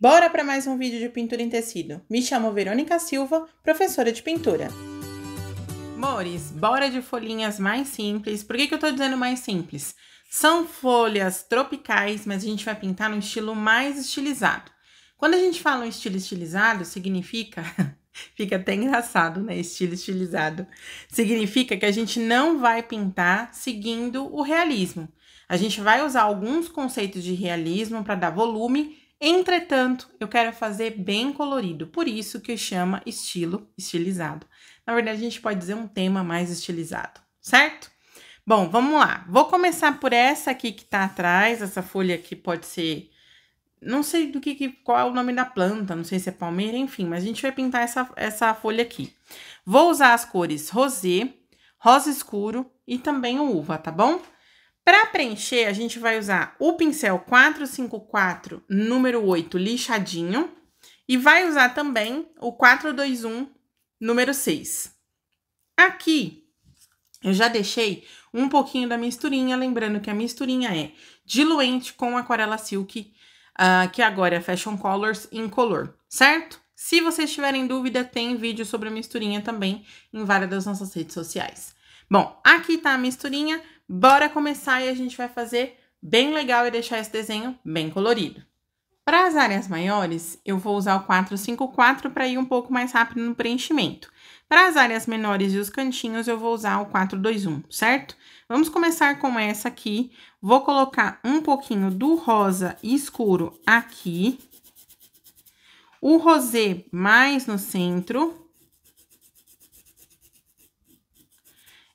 Bora para mais um vídeo de pintura em tecido. Me chamo Verônica Silva, professora de pintura. Amores, bora de folhinhas mais simples. Por que eu tô dizendo mais simples? São folhas tropicais, mas a gente vai pintar no estilo mais estilizado. Quando a gente fala um estilo estilizado, significa... Fica até engraçado, né? Estilo estilizado. Significa que a gente não vai pintar seguindo o realismo. A gente vai usar alguns conceitos de realismo para dar volume. Entretanto, eu quero fazer bem colorido, por isso que chama estilo estilizado. Na verdade, a gente pode dizer um tema mais estilizado, certo? Bom, vamos lá. Vou começar por essa aqui que tá atrás, essa folha aqui pode ser... Não sei qual é o nome da planta, não sei se é palmeira, enfim, mas a gente vai pintar essa folha aqui. Vou usar as cores rosé, rosa escuro e também o uva, tá bom? Para preencher, a gente vai usar o pincel 454, número 8, lixadinho. E vai usar também o 421, número 6. Aqui, eu já deixei um pouquinho da misturinha, lembrando que a misturinha é diluente com aquarela silk, que agora é Fashion Colors Incolor, certo? Se vocês tiverem dúvida, tem vídeo sobre a misturinha também em várias das nossas redes sociais. Bom, aqui tá a misturinha. Bora começar e a gente vai fazer bem legal e deixar esse desenho bem colorido. Para as áreas maiores, eu vou usar o 454 para ir um pouco mais rápido no preenchimento. Para as áreas menores e os cantinhos, eu vou usar o 421, certo? Vamos começar com essa aqui. Vou colocar um pouquinho do rosa escuro aqui. O rosé mais no centro.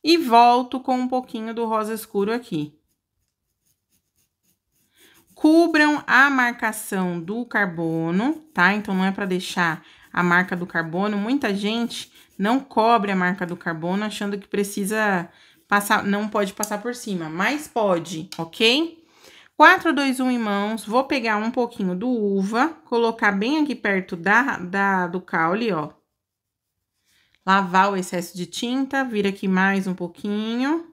E volto com um pouquinho do rosa escuro aqui. Cubram a marcação do carbono, tá? Então, não é para deixar a marca do carbono. Muita gente não cobre a marca do carbono, achando que precisa passar, não pode passar por cima, mas pode, ok? 421 em mãos, vou pegar um pouquinho do uva, colocar bem aqui perto do caule, ó. Lavar o excesso de tinta, vir aqui mais um pouquinho.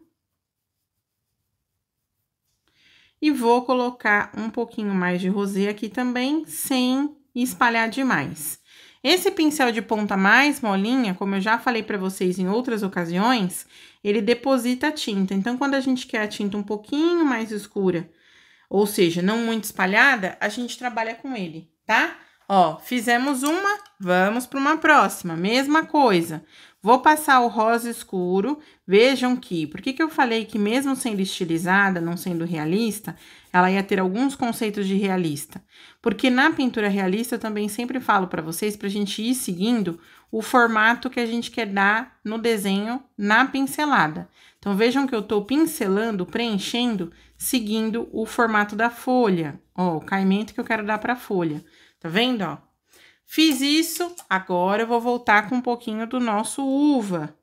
E vou colocar um pouquinho mais de rosé aqui também, sem espalhar demais. Esse pincel de ponta mais molinha, como eu já falei para vocês em outras ocasiões, ele deposita a tinta. Então, quando a gente quer a tinta um pouquinho mais escura, ou seja, não muito espalhada, a gente trabalha com ele, tá? Ó, fizemos uma, vamos para uma próxima, mesma coisa. Vou passar o rosa escuro, vejam que, por que eu falei que mesmo sendo estilizada, não sendo realista, ela ia ter alguns conceitos de realista? Porque na pintura realista eu também sempre falo para vocês, pra gente ir seguindo o formato que a gente quer dar no desenho na pincelada. Então, vejam que eu tô pincelando, preenchendo, seguindo o formato da folha, ó, o caimento que eu quero dar pra folha. Tá vendo, ó? Fiz isso, agora eu vou voltar com um pouquinho do nosso uva.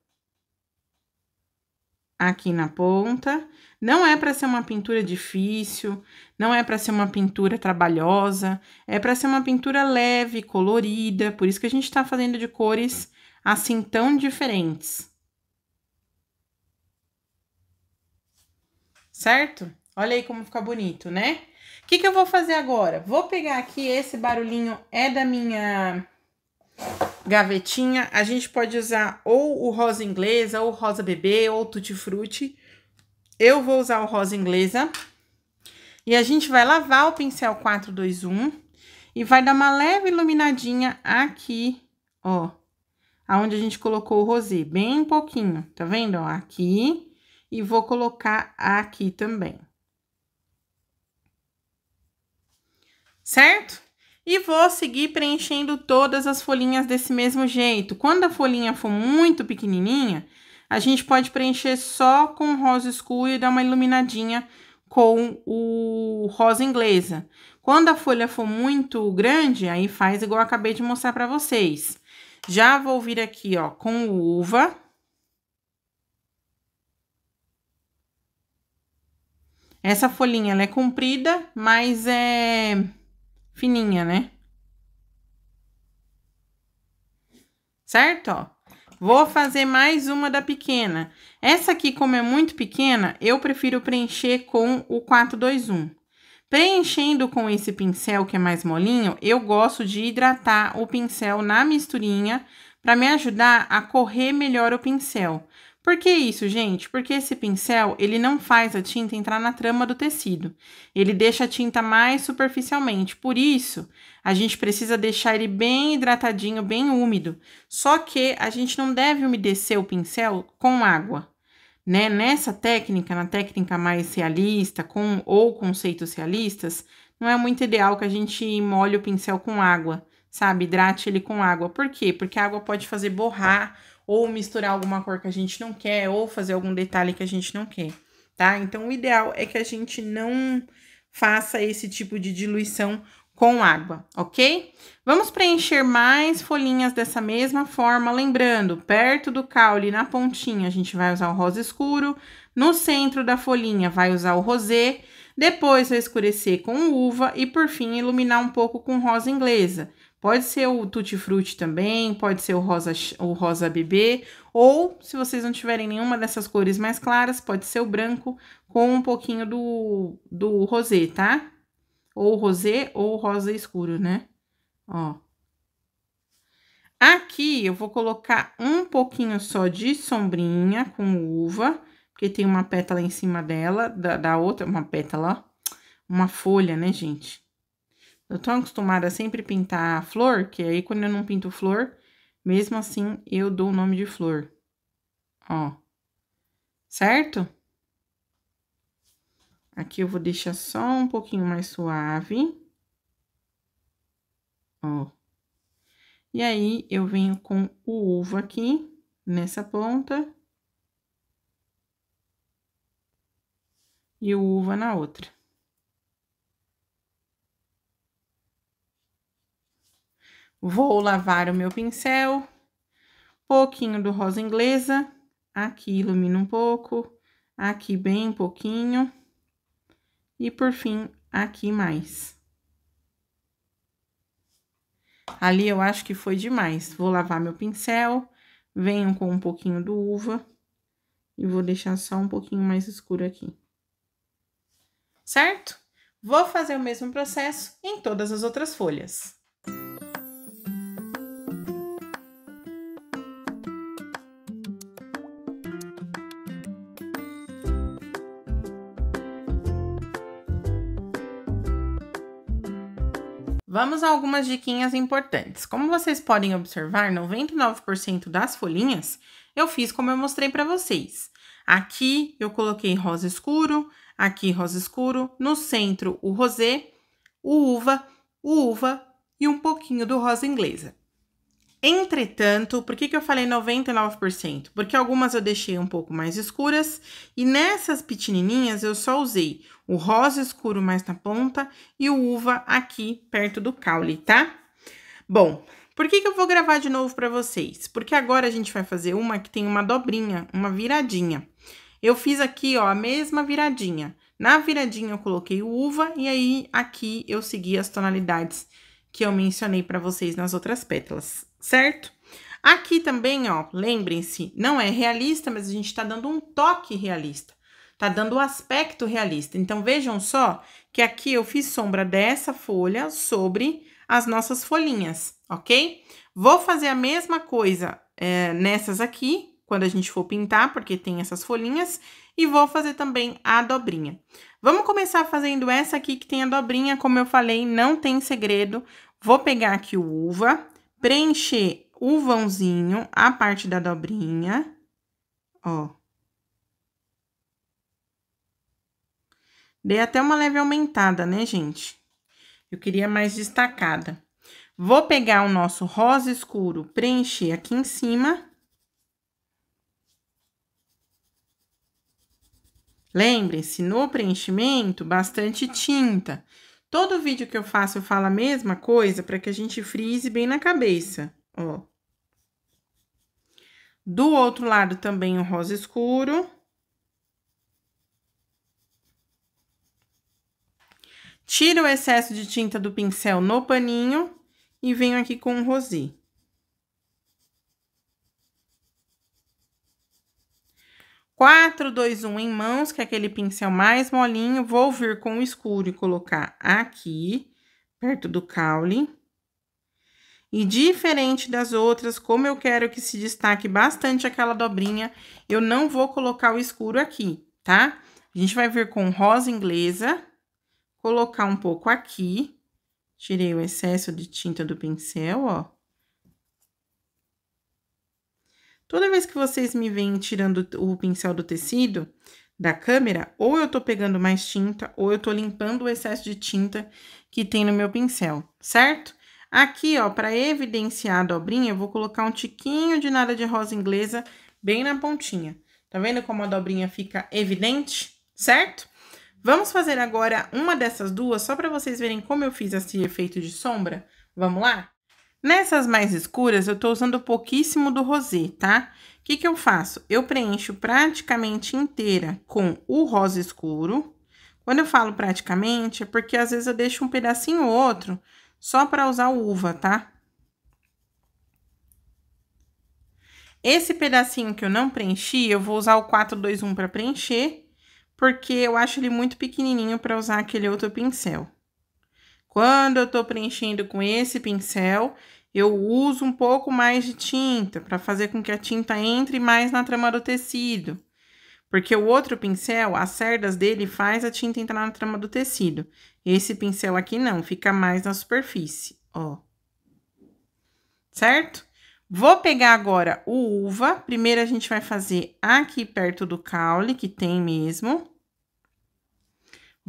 Aqui na ponta. Não é para ser uma pintura difícil, não é para ser uma pintura trabalhosa, é para ser uma pintura leve, colorida, por isso que a gente tá fazendo de cores assim tão diferentes. Certo? Olha aí como fica bonito, né? O que eu vou fazer agora? Vou pegar aqui, esse barulhinho é da minha gavetinha. A gente pode usar ou o rosa inglesa, ou o rosa bebê, ou o tutti frutti. Eu vou usar o rosa inglesa. E a gente vai lavar o pincel 421 e vai dar uma leve iluminadinha aqui, ó. Aonde a gente colocou o rosé, bem pouquinho, tá vendo? Ó, aqui. E vou colocar aqui também. Certo? E vou seguir preenchendo todas as folhinhas desse mesmo jeito. Quando a folhinha for muito pequenininha, a gente pode preencher só com rosa escuro e dar uma iluminadinha com o rosa inglesa. Quando a folha for muito grande, aí faz igual eu acabei de mostrar para vocês. Já vou vir aqui, ó, com o uva. Essa folhinha, ela é comprida, mas é... fininha, né? Certo, ó? Vou fazer mais uma da pequena. Essa aqui, como é muito pequena, eu prefiro preencher com o 421. Preenchendo com esse pincel que é mais molinho, eu gosto de hidratar o pincel na misturinha para me ajudar a correr melhor o pincel. Por que isso, gente? Porque esse pincel, ele não faz a tinta entrar na trama do tecido. Ele deixa a tinta mais superficialmente. Por isso, a gente precisa deixar ele bem hidratadinho, bem úmido. Só que a gente não deve umedecer o pincel com água, né? Nessa técnica, na técnica mais realista, ou conceitos realistas, não é muito ideal que a gente molhe o pincel com água, sabe? Hidrate ele com água. Por quê? Porque a água pode fazer borrar, ou misturar alguma cor que a gente não quer, ou fazer algum detalhe que a gente não quer, tá? Então, o ideal é que a gente não faça esse tipo de diluição com água, ok? Vamos preencher mais folhinhas dessa mesma forma, lembrando, perto do caule, na pontinha, a gente vai usar o rosa escuro, no centro da folhinha vai usar o rosé, depois vai escurecer com uva e, por fim, iluminar um pouco com rosa inglesa. Pode ser o Tutti Frutti também, pode ser o rosa bebê, ou se vocês não tiverem nenhuma dessas cores mais claras, pode ser o branco com um pouquinho do rosé, tá? Ou rosé ou rosa escuro, né? Ó. Aqui eu vou colocar um pouquinho só de sombrinha com uva, porque tem uma pétala em cima dela, da outra, uma pétala, ó, uma folha, né, gente? Eu tô acostumada a sempre pintar a flor, que aí quando eu não pinto flor, mesmo assim eu dou o nome de flor. Ó. Certo? Aqui eu vou deixar só um pouquinho mais suave. Ó. E aí, eu venho com o uva aqui, nessa ponta. E o uva na outra. Vou lavar o meu pincel. Pouquinho do rosa inglesa. Aqui ilumina um pouco. Aqui bem pouquinho. E, por fim, aqui mais. Ali eu acho que foi demais. Vou lavar meu pincel, venho com um pouquinho do uva e vou deixar só um pouquinho mais escuro aqui. Certo? Vou fazer o mesmo processo em todas as outras folhas. Vamos a algumas diquinhas importantes. Como vocês podem observar, 99% das folhinhas eu fiz como eu mostrei para vocês. Aqui eu coloquei rosa escuro, aqui rosa escuro, no centro o rosé, o uva e um pouquinho do rosa inglesa. Entretanto, por que eu falei 99%? Porque algumas eu deixei um pouco mais escuras e nessas pequenininhas eu só usei o rosa escuro mais na ponta e o uva aqui perto do caule, tá? Bom, por que eu vou gravar de novo para vocês? Porque agora a gente vai fazer uma que tem uma dobrinha, uma viradinha. Eu fiz aqui, ó, a mesma viradinha. Na viradinha eu coloquei o uva e aí aqui eu segui as tonalidades que eu mencionei para vocês nas outras pétalas, certo? Aqui também, ó, lembrem-se, não é realista, mas a gente tá dando um toque realista. Tá dando o aspecto realista. Então, vejam só que aqui eu fiz sombra dessa folha sobre as nossas folhinhas, ok? Vou fazer a mesma coisa nessas aqui, quando a gente for pintar, porque tem essas folhinhas, e vou fazer também a dobrinha. Vamos começar fazendo essa aqui que tem a dobrinha, como eu falei, não tem segredo. Vou pegar aqui o uva, preencher o vãozinho, a parte da dobrinha, ó. Dei até uma leve aumentada, né, gente? Eu queria mais destacada. Vou pegar o nosso rosa escuro, preencher aqui em cima. Lembrem-se, no preenchimento, bastante tinta. Todo vídeo que eu faço, eu falo a mesma coisa para que a gente frise bem na cabeça, ó. Do outro lado também o rosa escuro. Tiro o excesso de tinta do pincel no paninho e venho aqui com o rosé. 4, 2, 1 em mãos, que é aquele pincel mais molinho. Vou vir com o escuro e colocar aqui, perto do caule. E diferente das outras, como eu quero que se destaque bastante aquela dobrinha, eu não vou colocar o escuro aqui, tá? A gente vai vir com rosa inglesa, colocar um pouco aqui. Tirei o excesso de tinta do pincel, ó. Toda vez que vocês me veem tirando o pincel do tecido da câmera, ou eu tô pegando mais tinta, ou eu tô limpando o excesso de tinta que tem no meu pincel, certo? Aqui, ó, para evidenciar a dobrinha, eu vou colocar um tiquinho de nada de rosa inglesa bem na pontinha. Tá vendo como a dobrinha fica evidente, certo? Vamos fazer agora uma dessas duas, só para vocês verem como eu fiz esse efeito de sombra. Vamos lá? Nessas mais escuras, eu tô usando pouquíssimo do rosé, tá? O que que eu faço? Eu preencho praticamente inteira com o rosa escuro. Quando eu falo praticamente, é porque às vezes eu deixo um pedacinho ou outro só para usar o uva, tá? Esse pedacinho que eu não preenchi, eu vou usar o 421 para preencher, porque eu acho ele muito pequenininho para usar aquele outro pincel. Quando eu tô preenchendo com esse pincel, eu uso um pouco mais de tinta para fazer com que a tinta entre mais na trama do tecido. Porque o outro pincel, as cerdas dele faz a tinta entrar na trama do tecido. Esse pincel aqui não, fica mais na superfície, ó. Certo? Vou pegar agora o uva. Primeiro a gente vai fazer aqui perto do caule, que tem mesmo.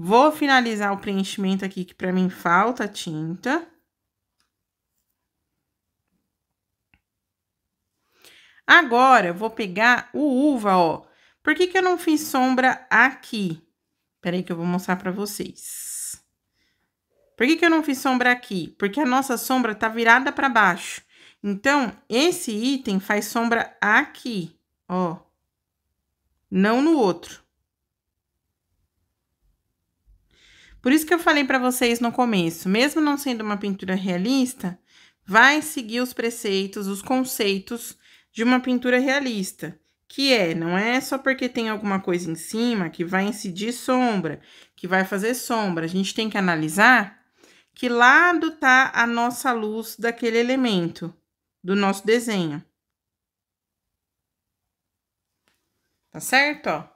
Vou finalizar o preenchimento aqui, que pra mim falta tinta. Agora, eu vou pegar o uva, ó. Por que que eu não fiz sombra aqui? Peraí que eu vou mostrar pra vocês. Por que que eu não fiz sombra aqui? Porque a nossa sombra tá virada pra baixo. Então, esse item faz sombra aqui, ó. Não no outro. Por isso que eu falei pra vocês no começo, mesmo não sendo uma pintura realista, vai seguir os preceitos, os conceitos de uma pintura realista, que não é só porque tem alguma coisa em cima que vai incidir sombra, que vai fazer sombra. A gente tem que analisar que lado tá a nossa luz daquele elemento, do nosso desenho. Tá certo, ó?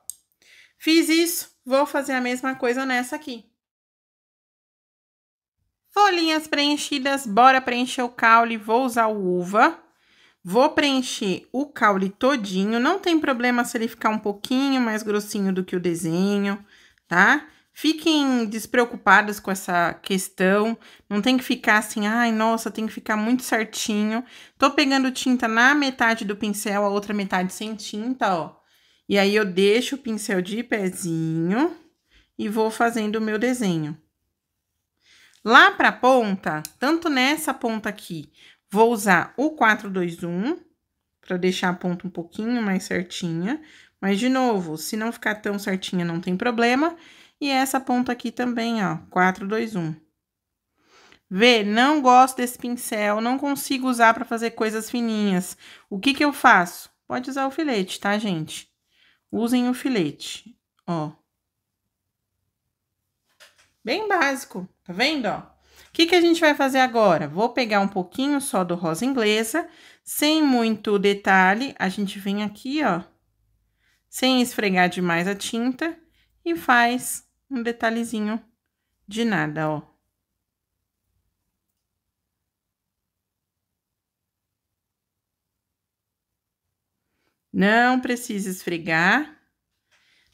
Fiz isso, vou fazer a mesma coisa nessa aqui. Folhinhas preenchidas, bora preencher o caule, vou usar o uva. Vou preencher o caule todinho, não tem problema se ele ficar um pouquinho mais grossinho do que o desenho, tá? Fiquem despreocupadas com essa questão, não tem que ficar assim, ai, nossa, tem que ficar muito certinho. Tô pegando tinta na metade do pincel, a outra metade sem tinta, ó. E aí, eu deixo o pincel de pezinho e vou fazendo o meu desenho. Lá pra ponta, tanto nessa ponta aqui, vou usar o 421 para deixar a ponta um pouquinho mais certinha. Mas, de novo, se não ficar tão certinha, não tem problema. E essa ponta aqui também, ó, 421. Vê, não gosto desse pincel, não consigo usar para fazer coisas fininhas. O que que eu faço? Pode usar o filete, tá, gente? Usem o filete, ó. Bem básico, tá vendo, ó? O que que a gente vai fazer agora? Vou pegar um pouquinho só do rosa inglesa, sem muito detalhe, a gente vem aqui, ó, sem esfregar demais a tinta, e faz um detalhezinho de nada, ó. Não precisa esfregar,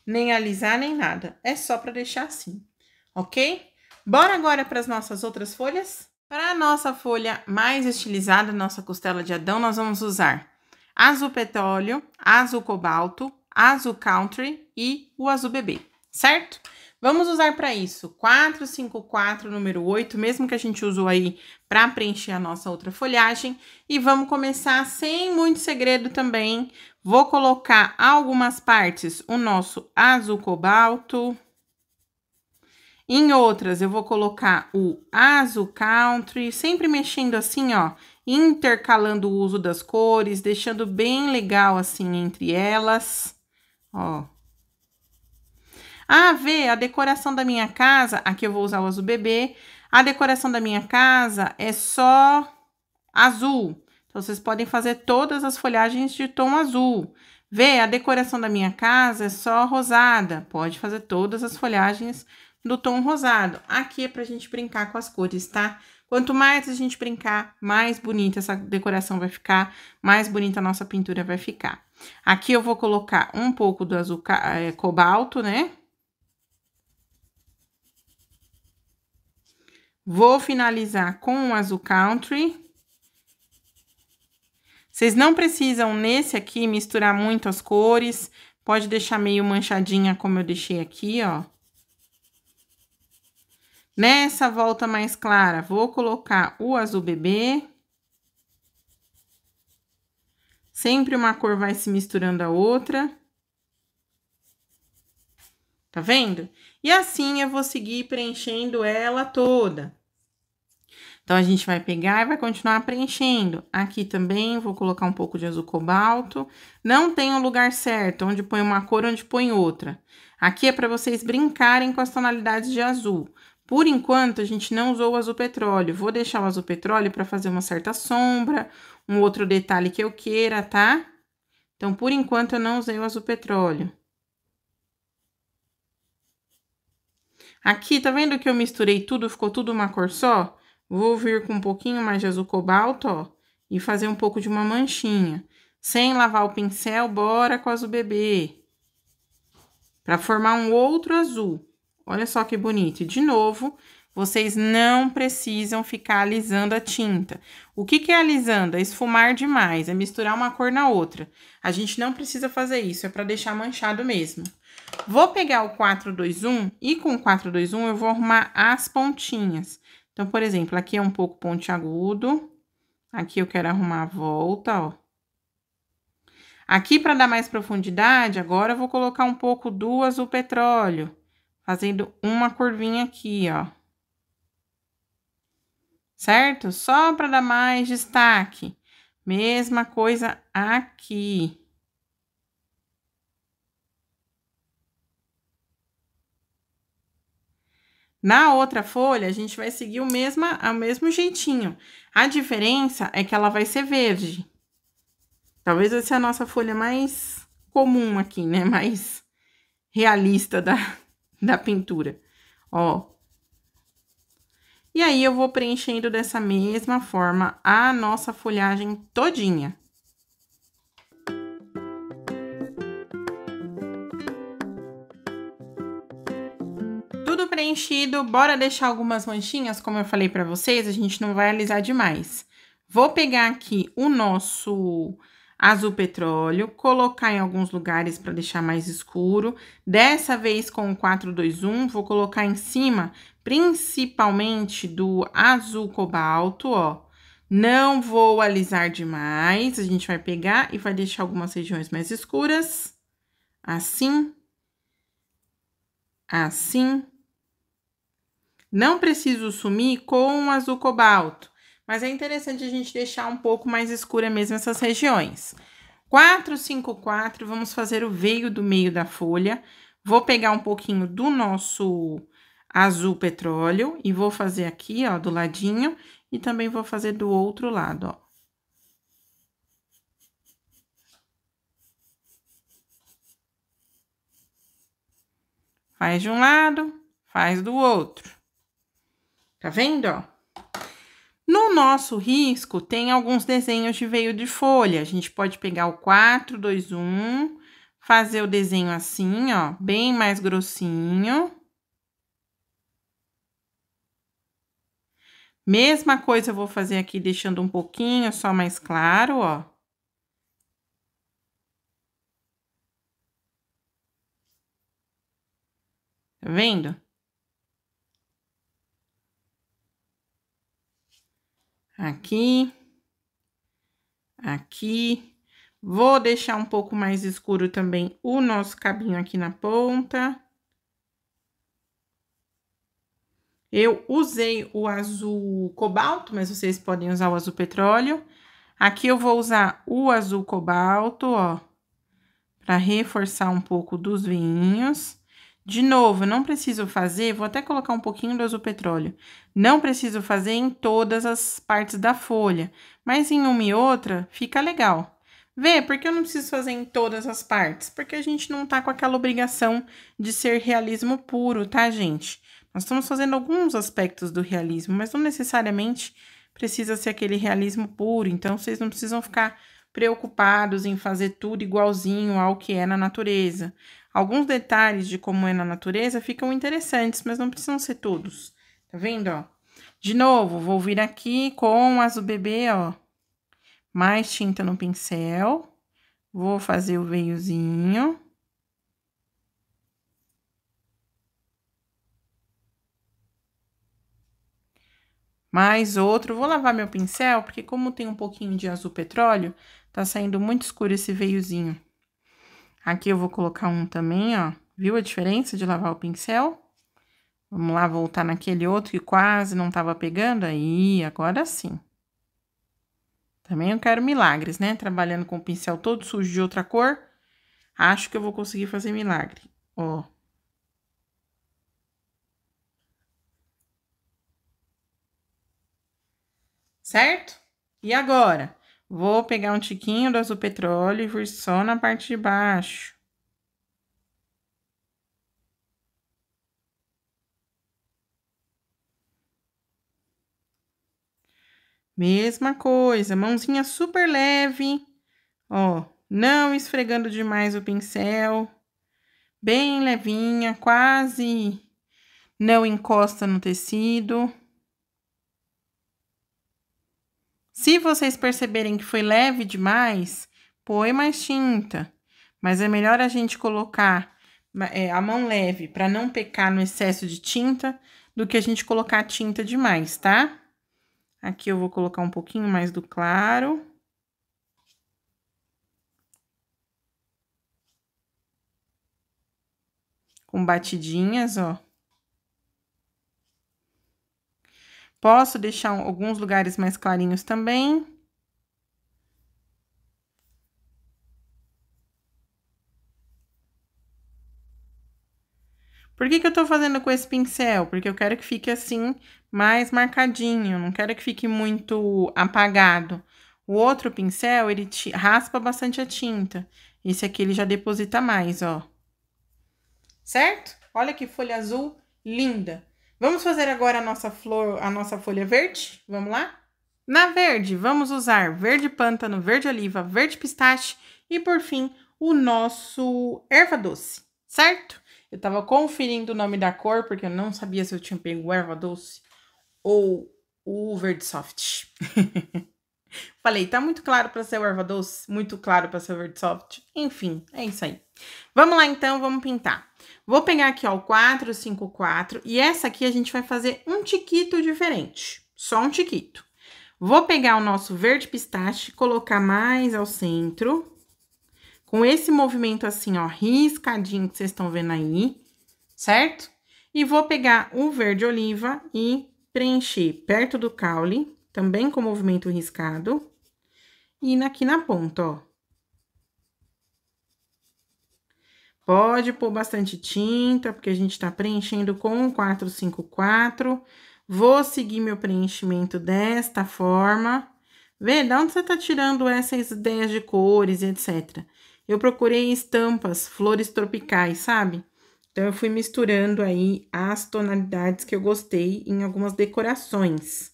nem alisar, nem nada. É só para deixar assim, ok? Bora agora para as nossas outras folhas? Para a nossa folha mais estilizada, nossa costela de Adão, nós vamos usar azul petróleo, azul cobalto, azul country e o azul bebê, certo? Vamos usar para isso 454, número 8, mesmo que a gente usou aí para preencher a nossa outra folhagem. E vamos começar sem muito segredo também. Vou colocar algumas partes o nosso azul cobalto. Em outras, eu vou colocar o azul country, sempre mexendo assim, ó, intercalando o uso das cores, deixando bem legal assim entre elas, ó. Ah, vê, a decoração da minha casa, aqui eu vou usar o azul bebê, a decoração da minha casa é só azul. Então, vocês podem fazer todas as folhagens de tom azul. Vê, a decoração da minha casa é só rosada. Pode fazer todas as folhagens do tom rosado. Aqui é pra gente brincar com as cores, tá? Quanto mais a gente brincar, mais bonita essa decoração vai ficar, mais bonita a nossa pintura vai ficar. Aqui eu vou colocar um pouco do azul cobalto, né? Vou finalizar com o azul country. Vocês não precisam, nesse aqui, misturar muito as cores. Pode deixar meio manchadinha, como eu deixei aqui, ó. Nessa volta mais clara, vou colocar o azul bebê. Sempre uma cor vai se misturando a outra. Tá vendo? E assim eu vou seguir preenchendo ela toda. Então, a gente vai pegar e vai continuar preenchendo. Aqui também vou colocar um pouco de azul cobalto. Não tem um lugar certo, onde põe uma cor, onde põe outra. Aqui é para vocês brincarem com as tonalidades de azul. Por enquanto, a gente não usou o azul petróleo. Vou deixar o azul petróleo para fazer uma certa sombra, um outro detalhe que eu queira, tá? Então, por enquanto, eu não usei o azul petróleo. Aqui, tá vendo que eu misturei tudo, ficou tudo uma cor só? Vou vir com um pouquinho mais de azul cobalto, ó, e fazer um pouco de uma manchinha. Sem lavar o pincel, bora com o azul bebê. Pra formar um outro azul. Olha só que bonito. E, de novo, vocês não precisam ficar alisando a tinta. O que é alisando? É esfumar demais, é misturar uma cor na outra. A gente não precisa fazer isso, é pra deixar manchado mesmo. Vou pegar o 421 e com o 421 eu vou arrumar as pontinhas. Então, por exemplo, aqui é um pouco pontiagudo. Aqui eu quero arrumar a volta, ó. Aqui, para dar mais profundidade, agora eu vou colocar um pouco do azul petróleo, fazendo uma curvinha aqui, ó. Certo? Só para dar mais destaque. Mesma coisa aqui. Na outra folha, a gente vai seguir o mesmo jeitinho. A diferença é que ela vai ser verde. Talvez essa é a nossa folha mais comum aqui, né? Mais realista da pintura. Ó. E aí, eu vou preenchendo dessa mesma forma a nossa folhagem todinha. Tudo preenchido, bora deixar algumas manchinhas, como eu falei pra vocês, a gente não vai alisar demais. Vou pegar aqui o nosso azul petróleo, colocar em alguns lugares para deixar mais escuro. Dessa vez com o 421, vou colocar em cima, principalmente do azul cobalto, ó. Não vou alisar demais, a gente vai pegar e vai deixar algumas regiões mais escuras. Assim. Assim. Não preciso sumir com o azul cobalto, mas é interessante a gente deixar um pouco mais escura mesmo essas regiões. 454, vamos fazer o veio do meio da folha. Vou pegar um pouquinho do nosso azul petróleo e vou fazer aqui, ó, do ladinho, e também vou fazer do outro lado, ó. Faz de um lado, faz do outro. Tá vendo, ó? No nosso risco, tem alguns desenhos de veio de folha. A gente pode pegar o 421, fazer o desenho assim, ó, bem mais grossinho. Mesma coisa eu vou fazer aqui, deixando um pouquinho só mais claro, ó. Tá vendo? Aqui, aqui. Vou deixar um pouco mais escuro também o nosso cabinho aqui na ponta. Eu usei o azul cobalto, mas vocês podem usar o azul petróleo. Aqui eu vou usar o azul cobalto, ó, para reforçar um pouco dos veinhos. De novo, não preciso fazer, vou até colocar um pouquinho do azul petróleo. Não preciso fazer em todas as partes da folha, mas em uma e outra fica legal. Vê, por que eu não preciso fazer em todas as partes? Porque a gente não tá com aquela obrigação de ser realismo puro, tá, gente? Nós estamos fazendo alguns aspectos do realismo, mas não necessariamente precisa ser aquele realismo puro, então vocês não precisam ficar preocupados em fazer tudo igualzinho ao que é na natureza. Alguns detalhes de como é na natureza ficam interessantes, mas não precisam ser todos. Tá vendo, ó? De novo, vou vir aqui com o azul bebê, ó. Mais tinta no pincel. Vou fazer o veiozinho. Mais outro. Vou lavar meu pincel, porque como tem um pouquinho de azul petróleo, tá saindo muito escuro esse veiozinho. Aqui eu vou colocar um também, ó. Viu a diferença de lavar o pincel? Vamos lá, voltar naquele outro que quase não tava pegando. Aí, agora sim. Também eu quero milagres, né? Trabalhando com o pincel todo sujo de outra cor. Acho que eu vou conseguir fazer milagre. Ó. Certo? E agora? Vou pegar um tiquinho do azul petróleo e vir só na parte de baixo. Mesma coisa, mãozinha super leve, ó, não esfregando demais o pincel, bem levinha, quase não encosta no tecido. Se vocês perceberem que foi leve demais, põe mais tinta, mas é melhor a gente colocar a mão leve para não pecar no excesso de tinta do que a gente colocar tinta demais, tá? Aqui eu vou colocar um pouquinho mais do claro. Com batidinhas, ó. Posso deixar alguns lugares mais clarinhos também. Por que eu tô fazendo com esse pincel? Porque eu quero que fique assim, mais marcadinho, não quero que fique muito apagado. O outro pincel, ele raspa bastante a tinta. Esse aqui, ele já deposita mais, ó. Certo? Olha que folha azul linda. Vamos fazer agora a nossa flor, a nossa folha verde? Vamos lá? Na verde, vamos usar verde pântano, verde oliva, verde pistache e, por fim, o nosso erva doce, certo? Eu tava conferindo o nome da cor, porque eu não sabia se eu tinha pego o erva doce ou o verde soft. Falei, tá muito claro para ser o erva doce, muito claro para ser o verde soft. Enfim, é isso aí. Vamos lá, então, vamos pintar. Vou pegar aqui, ó, o 454, e essa aqui a gente vai fazer um tiquito diferente, só um tiquito. Vou pegar o nosso verde pistache, colocar mais ao centro, com esse movimento assim, ó, riscadinho que vocês estão vendo aí, certo? E vou pegar o verde oliva e preencher perto do caule, também com movimento riscado, e aqui na ponta, ó. Pode pôr bastante tinta, porque a gente tá preenchendo com o 454. Vou seguir meu preenchimento desta forma. Vê, de onde você tá tirando essas ideias de cores e etc. Eu procurei estampas, flores tropicais, sabe? Então, eu fui misturando aí as tonalidades que eu gostei em algumas decorações.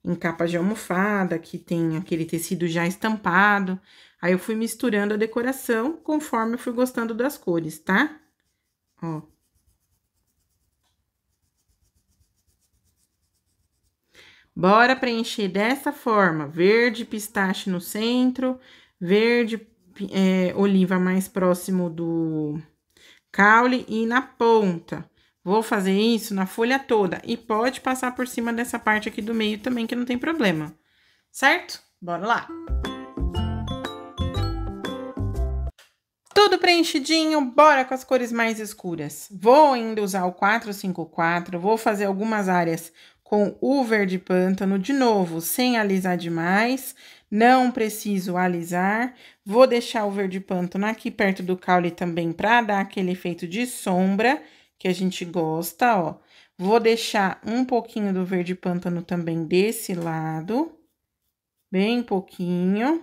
Em capa de almofada, que tem aquele tecido já estampado. Aí, eu fui misturando a decoração conforme eu fui gostando das cores, tá? Ó. Bora preencher dessa forma, verde pistache no centro, verde oliva mais próximo do caule e na ponta. Vou fazer isso na folha toda e pode passar por cima dessa parte aqui do meio também, que não tem problema, certo? Bora lá! Tudo preenchidinho, bora com as cores mais escuras. Vou ainda usar o 454, vou fazer algumas áreas com o verde pântano, de novo, sem alisar demais, não preciso alisar. Vou deixar o verde pântano aqui perto do caule também para dar aquele efeito de sombra que a gente gosta, ó. Vou deixar um pouquinho do verde pântano também desse lado, bem pouquinho.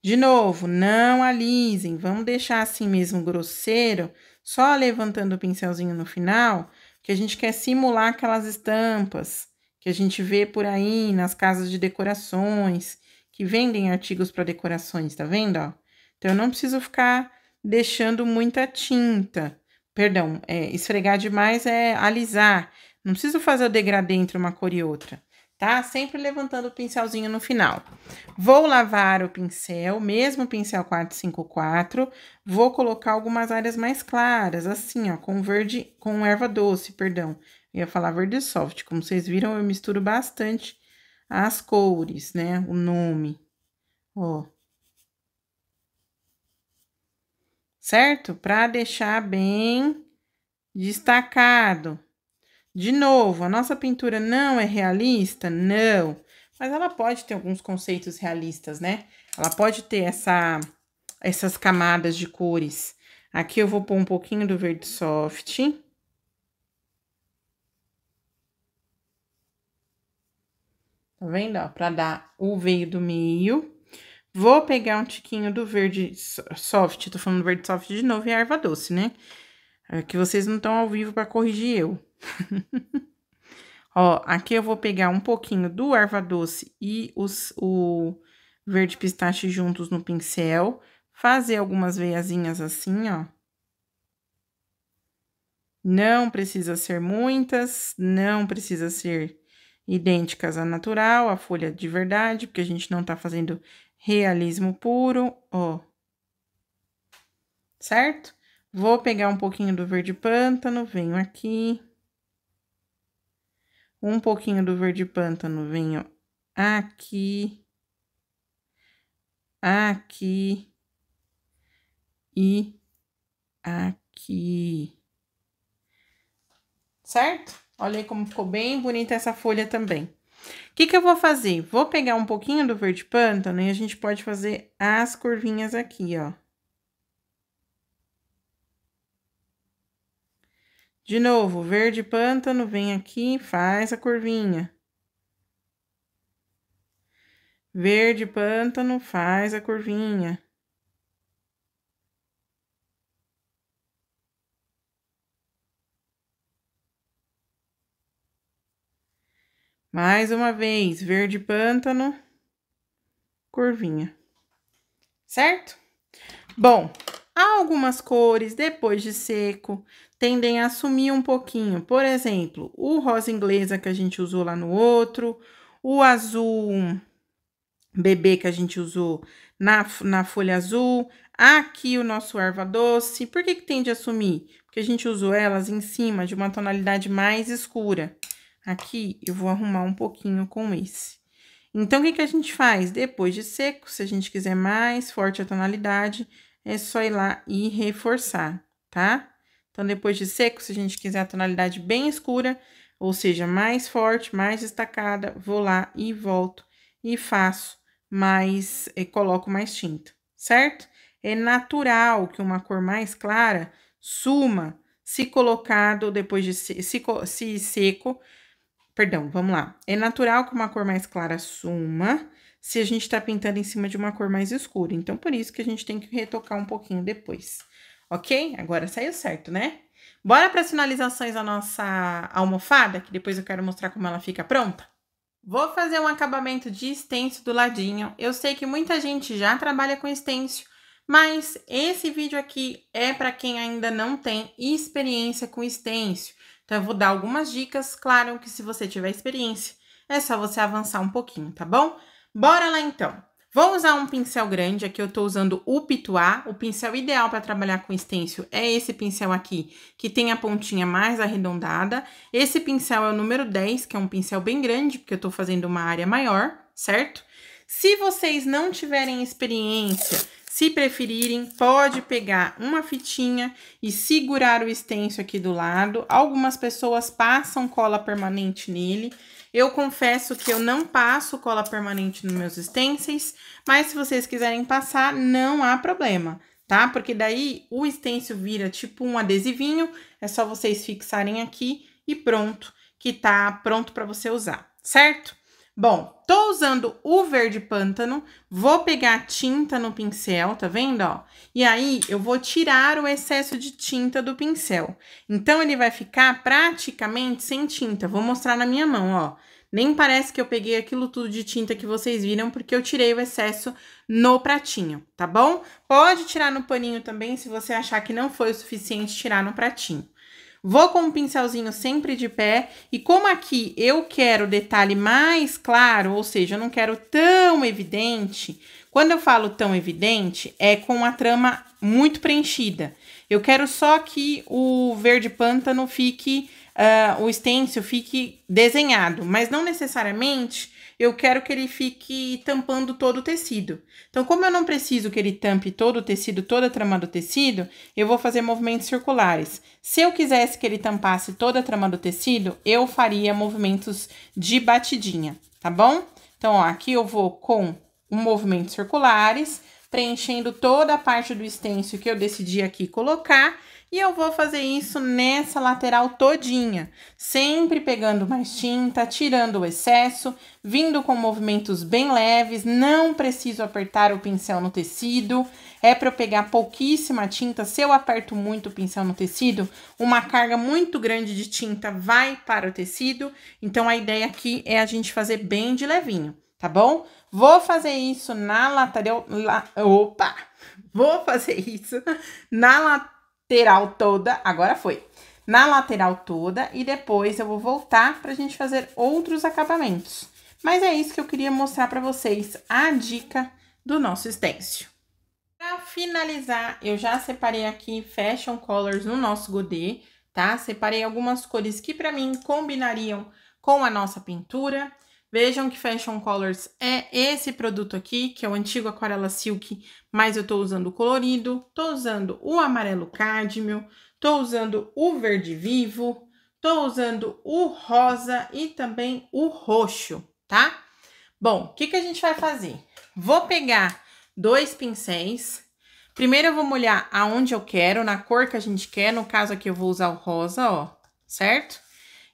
De novo, não alisem, vamos deixar assim mesmo grosseiro, só levantando o pincelzinho no final, que a gente quer simular aquelas estampas que a gente vê por aí nas casas de decorações, que vendem artigos para decorações, tá vendo, ó? Então, eu não preciso ficar deixando muita tinta, perdão, esfregar demais é alisar, não preciso fazer o degradê entre uma cor e outra, tá? Sempre levantando o pincelzinho no final. Vou lavar o pincel, mesmo pincel 454, vou colocar algumas áreas mais claras, assim, ó, com erva doce, perdão. Eu ia falar verde soft, como vocês viram, eu misturo bastante as cores, né, o nome, ó. Certo? Pra deixar bem destacado. De novo, a nossa pintura não é realista? Não. Mas ela pode ter alguns conceitos realistas, né? Ela pode ter essas camadas de cores. Aqui eu vou pôr um pouquinho do verde soft. Tá vendo, ó? Pra dar o veio do meio. Vou pegar um tiquinho do verde soft, tô falando verde soft de novo, e a erva doce, né? É que vocês não estão ao vivo pra corrigir eu. Ó, aqui eu vou pegar um pouquinho do erva doce e o verde pistache juntos no pincel, fazer algumas veiazinhas assim, ó. Não precisa ser muitas, não precisa ser idênticas à natural, à folha de verdade, porque a gente não tá fazendo realismo puro, ó. Certo? Vou pegar um pouquinho do verde pântano, venho aqui. Um pouquinho do verde pântano, venho aqui, aqui e aqui. Certo? Olha aí como ficou bem bonita essa folha também. O que eu vou fazer? Vou pegar um pouquinho do verde pântano e a gente pode fazer as curvinhas aqui, ó. De novo, verde pântano, vem aqui, faz a curvinha. Verde pântano, faz a curvinha. Mais uma vez, verde pântano, curvinha. Certo? Bom, algumas cores, depois de seco, tendem a sumir um pouquinho. Por exemplo, o rosa inglesa que a gente usou lá no outro, o azul bebê que a gente usou na folha azul, aqui o nosso erva doce. Por que tende a sumir? Porque a gente usou elas em cima de uma tonalidade mais escura. Aqui eu vou arrumar um pouquinho com esse. Então, o que a gente faz? Depois de seco, se a gente quiser mais forte a tonalidade, é só ir lá e reforçar, tá? Então, depois de seco, se a gente quiser a tonalidade bem escura, ou seja, mais forte, mais destacada, vou lá e volto e faço mais, coloco mais tinta, certo? É natural que uma cor mais clara suma se colocado depois de se seco. Perdão, vamos lá. É natural que uma cor mais clara suma se a gente tá pintando em cima de uma cor mais escura. Então, por isso que a gente tem que retocar um pouquinho depois, ok? Agora saiu certo, né? Bora para as finalizações da nossa almofada, que depois eu quero mostrar como ela fica pronta? Vou fazer um acabamento de stencil do ladinho. Eu sei que muita gente já trabalha com stencil, mas esse vídeo aqui é para quem ainda não tem experiência com stencil. Então, eu vou dar algumas dicas, claro que se você tiver experiência, é só você avançar um pouquinho, tá bom? Bora lá, então. Vou usar um pincel grande, aqui eu tô usando o Pituá, o pincel ideal para trabalhar com stencil é esse pincel aqui, que tem a pontinha mais arredondada. Esse pincel é o número 10, que é um pincel bem grande, porque eu tô fazendo uma área maior, certo? Se vocês não tiverem experiência, Se preferirem, pode pegar uma fitinha e segurar o stencil aqui do lado. Algumas pessoas passam cola permanente nele. Eu confesso que eu não passo cola permanente nos meus stencils, mas se vocês quiserem passar, não há problema, tá? Porque daí o stencil vira tipo um adesivinho, é só vocês fixarem aqui e pronto, que tá pronto para você usar, certo? Bom, tô usando o verde pântano, vou pegar a tinta no pincel, tá vendo, ó? E aí, eu vou tirar o excesso de tinta do pincel. Então, ele vai ficar praticamente sem tinta. Vou mostrar na minha mão, ó. Nem parece que eu peguei aquilo tudo de tinta que vocês viram, porque eu tirei o excesso no pratinho, tá bom? Pode tirar no paninho também, se você achar que não foi o suficiente tirar no pratinho. Vou com um pincelzinho sempre de pé, e como aqui eu quero detalhe mais claro, ou seja, eu não quero tão evidente, quando eu falo tão evidente, é com a trama muito preenchida. Eu quero só que o verde pântano fique, o stencil fique desenhado, mas não necessariamente eu quero que ele fique tampando todo o tecido. Então, como eu não preciso que ele tampe todo o tecido, toda a trama do tecido, eu vou fazer movimentos circulares. Se eu quisesse que ele tampasse toda a trama do tecido, eu faria movimentos de batidinha, tá bom? Então, ó, aqui eu vou com movimentos circulares, preenchendo toda a parte do stencil que eu decidi aqui colocar. E eu vou fazer isso nessa lateral todinha, sempre pegando mais tinta, tirando o excesso, vindo com movimentos bem leves, não preciso apertar o pincel no tecido, é para eu pegar pouquíssima tinta. Se eu aperto muito o pincel no tecido, uma carga muito grande de tinta vai para o tecido, então a ideia aqui é a gente fazer bem de levinho, tá bom? Vou fazer isso na lateral, vou fazer isso na lateral toda, agora foi, na lateral toda, e depois eu vou voltar pra gente fazer outros acabamentos. Mas é isso que eu queria mostrar pra vocês, a dica do nosso stencil. Pra finalizar, eu já separei aqui Fashion Colors no nosso godê, tá? Separei algumas cores que pra mim combinariam com a nossa pintura. Vejam que Fashion Colors é esse produto aqui, que é o antigo Aquarela Silk, mas eu tô usando o colorido, tô usando o amarelo cádmio, tô usando o verde vivo, tô usando o rosa e também o roxo, tá? Bom, o que que a gente vai fazer? Vou pegar 2 pincéis. Primeiro eu vou molhar aonde eu quero, na cor que a gente quer, no caso aqui eu vou usar o rosa, ó, certo?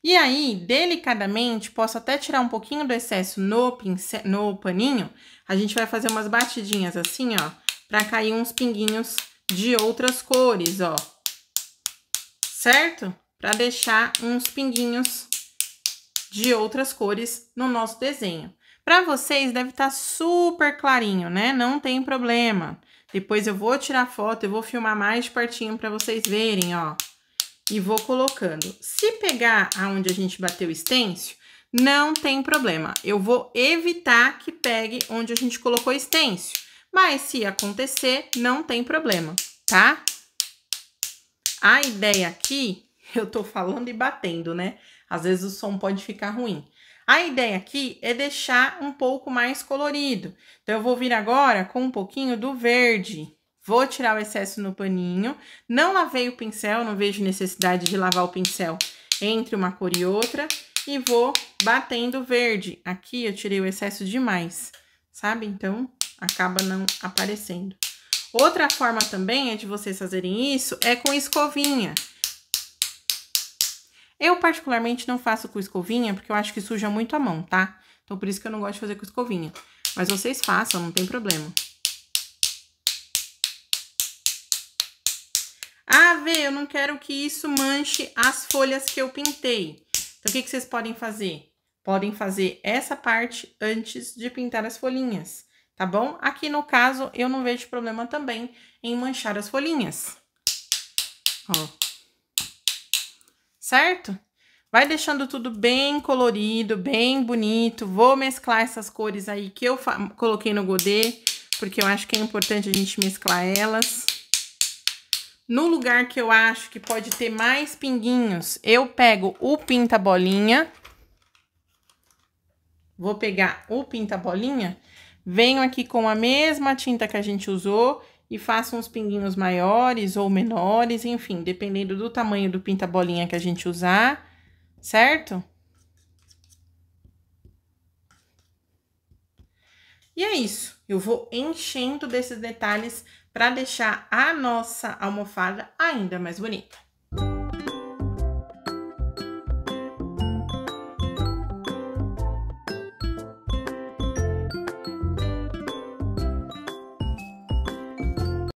E aí, delicadamente, posso até tirar um pouquinho do excesso no pincel, no paninho. A gente vai fazer umas batidinhas assim, ó, pra cair uns pinguinhos de outras cores, ó. Certo? Pra deixar uns pinguinhos de outras cores no nosso desenho. Pra vocês, deve estar super clarinho, né? Não tem problema. Depois eu vou tirar foto, eu vou filmar mais de pertinho pra vocês verem, ó. E vou colocando. Se pegar aonde a gente bateu o stencil, não tem problema. Eu vou evitar que pegue onde a gente colocou o stencil. Mas se acontecer, não tem problema, tá? A ideia aqui, eu tô falando e batendo, né? Às vezes o som pode ficar ruim. A ideia aqui é deixar um pouco mais colorido. Então, eu vou vir agora com um pouquinho do verde. Vou tirar o excesso no paninho, não lavei o pincel, não vejo necessidade de lavar o pincel entre uma cor e outra. E vou batendo verde. Aqui eu tirei o excesso demais, sabe? Então, acaba não aparecendo. Outra forma também é de vocês fazerem isso é com escovinha. Eu particularmente não faço com escovinha porque eu acho que suja muito a mão, tá? Então, por isso que eu não gosto de fazer com escovinha. Mas vocês façam, não tem problema. Ah, Vê, eu não quero que isso manche as folhas que eu pintei. Então, o que vocês podem fazer? Podem fazer essa parte antes de pintar as folhinhas, tá bom? Aqui no caso, eu não vejo problema também em manchar as folhinhas. Ó. Certo? Vai deixando tudo bem colorido, bem bonito. Vou mesclar essas cores aí que eu coloquei no godê, porque eu acho que é importante a gente mesclar elas. No lugar que eu acho que pode ter mais pinguinhos, eu pego o pinta-bolinha. Vou pegar o pinta-bolinha, venho aqui com a mesma tinta que a gente usou e faço uns pinguinhos maiores ou menores, enfim, dependendo do tamanho do pinta-bolinha que a gente usar, certo? E é isso, eu vou enchendo desses detalhes para deixar a nossa almofada ainda mais bonita.